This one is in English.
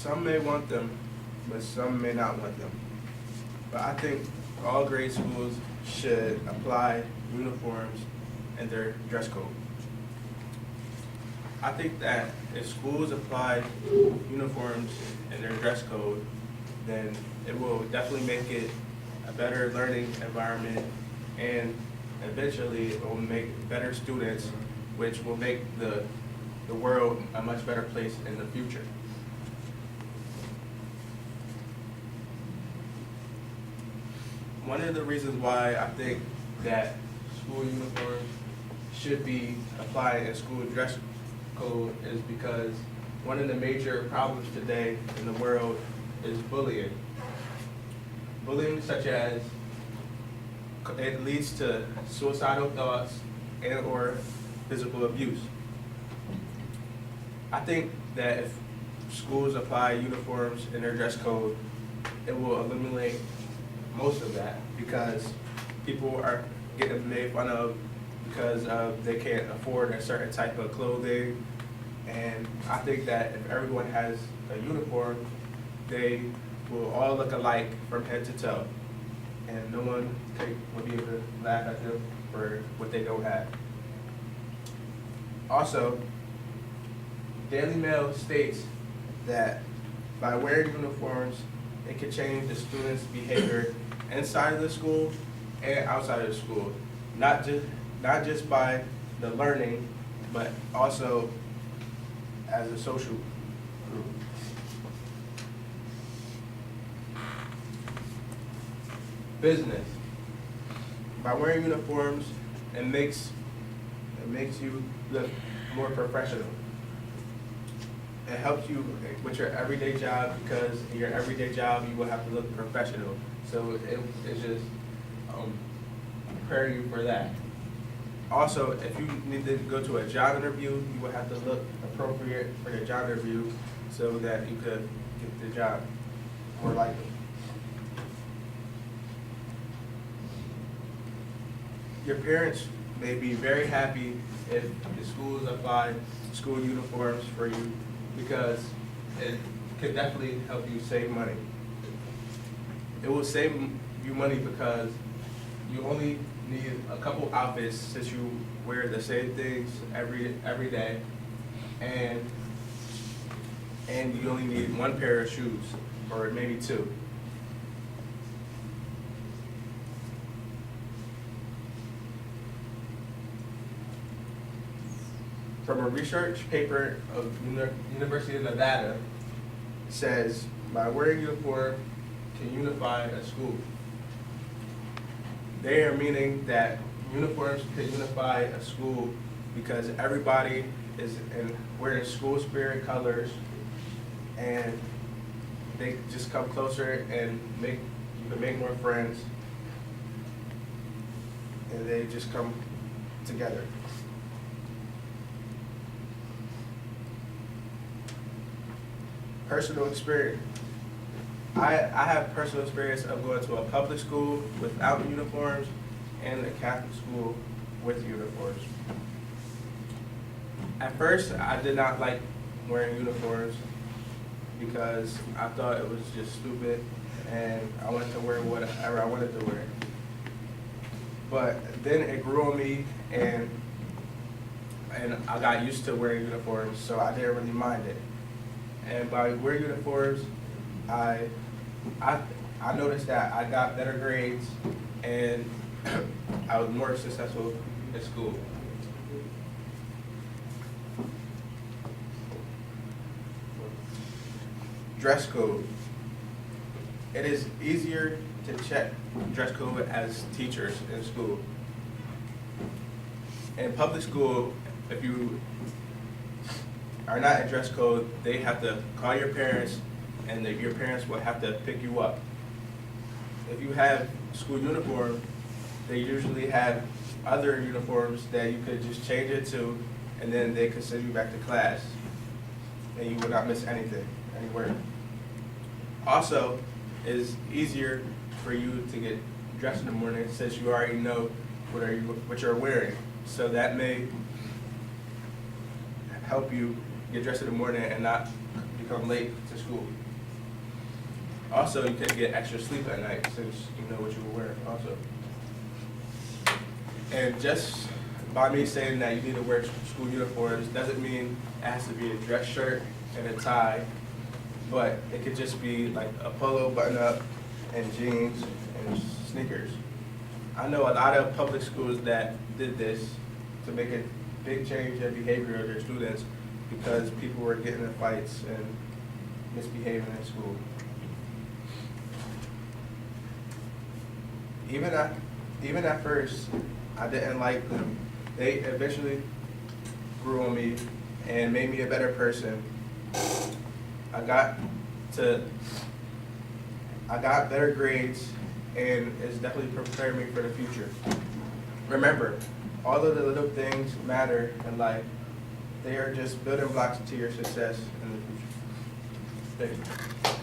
some may want them, but some may not want them. But I think all grade schools should apply uniforms in their dress code. I think that if schools apply uniforms in their dress code, then it will definitely make it a better learning environment, and eventually it will make better students, which will make the world a much better place in the future. One of the reasons why I think that school uniforms should be applied in school dress code is because one of the major problems today in the world is bullying. Bullying such as it leads to suicidal thoughts and or physical abuse. I think that if schools apply uniforms in their dress code, it will eliminate most of that, because people are getting made fun of because they can't afford a certain type of clothing. And I think that if everyone has a uniform, they will all look alike from head to toe, and no one will be able to laugh at them for what they don't have. Also, Daily Mail states that by wearing uniforms, it can change the students' behavior inside of the school and outside of the school. Not just by the learning, but also as a social group. Business. By wearing uniforms, it makes you look more professional. It helps you with your everyday job, because in your everyday job you will have to look professional. So it's just prepare you for that. Also, if you need to go to a job interview, you will have to look appropriate for the job interview so that you could get the job more likely. Your parents may be very happy if the schools apply school uniforms for you, because it could definitely help you save money. It will save you money because you only need a couple outfits, since you wear the same things every day, and you only need one pair of shoes, or maybe two. From a research paper of University of Nevada, it says, by wearing uniform can unify a school. They are meaning that uniforms can unify a school because everybody is wearing school spirit colors, and they just come closer and you can make more friends, and they just come together. Personal experience. I have personal experience of going to a public school without uniforms and a Catholic school with uniforms. At first, I did not like wearing uniforms because I thought it was just stupid, and I wanted to wear whatever I wanted to wear. But then it grew on me, and I got used to wearing uniforms, so I didn't really mind it. And by wearing uniforms, I noticed that I got better grades, and I was more successful at school. Dress code. It is easier to check dress code as teachers in school. In public school, if you are not in dress code, they have to call your parents, and your parents will have to pick you up. If you have school uniform, they usually have other uniforms that you could just change it to, and then they could send you back to class, and you will not miss anything, anywhere. Also, it's easier for you to get dressed in the morning since you already know what you're wearing. So that may help you get dressed in the morning and not you come late to school. Also, you can get extra sleep at night since you know what you were wearing also. And just by me saying that you need to wear school uniforms doesn't mean it has to be a dress shirt and a tie, but it could just be like a polo button up and jeans and sneakers. I know a lot of public schools that did this to make a big change in behavior of their students because people were getting in fights and misbehaving in school. Even at first, I didn't like them. They eventually grew on me and made me a better person. I got better grades, and it's definitely prepared me for the future. Remember, all of the little things matter in life. They are just building blocks to your success in the future. Thank you.